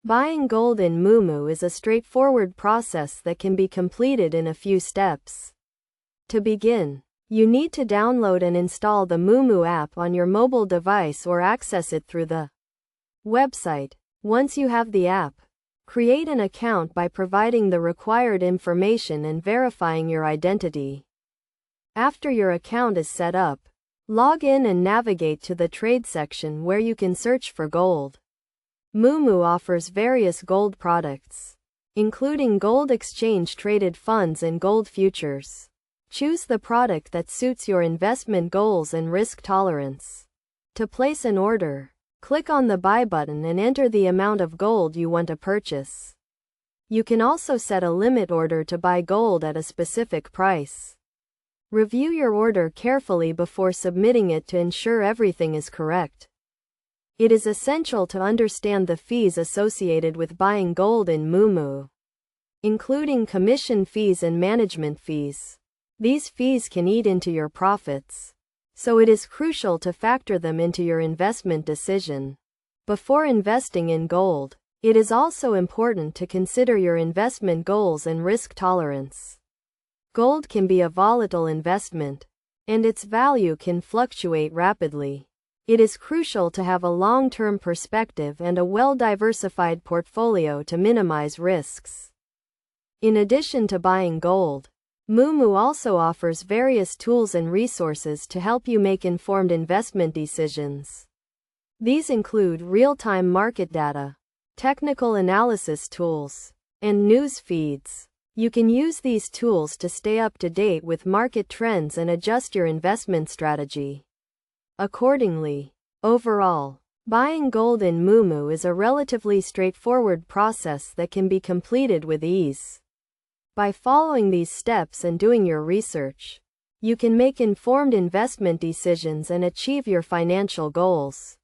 Buying gold in Moomoo is a straightforward process that can be completed in a few steps. To begin, you need to download and install the Moomoo app on your mobile device or access it through the website. Once you have the app, create an account by providing the required information and verifying your identity. After your account is set up, log in and navigate to the trade section where you can search for gold. Moomoo offers various gold products, including gold exchange-traded funds and gold futures. Choose the product that suits your investment goals and risk tolerance. To place an order, click on the Buy button and enter the amount of gold you want to purchase. You can also set a limit order to buy gold at a specific price. Review your order carefully before submitting it to ensure everything is correct. It is essential to understand the fees associated with buying gold in Moomoo, including commission fees and management fees. These fees can eat into your profits, so it is crucial to factor them into your investment decision. Before investing in gold, it is also important to consider your investment goals and risk tolerance. Gold can be a volatile investment, and its value can fluctuate rapidly. It is crucial to have a long-term perspective and a well-diversified portfolio to minimize risks. In addition to buying gold, Moomoo also offers various tools and resources to help you make informed investment decisions. These include real-time market data, technical analysis tools, and news feeds. You can use these tools to stay up to date with market trends and adjust your investment strategy accordingly. Overall, buying gold in Moomoo is a relatively straightforward process that can be completed with ease. By following these steps and doing your research, you can make informed investment decisions and achieve your financial goals.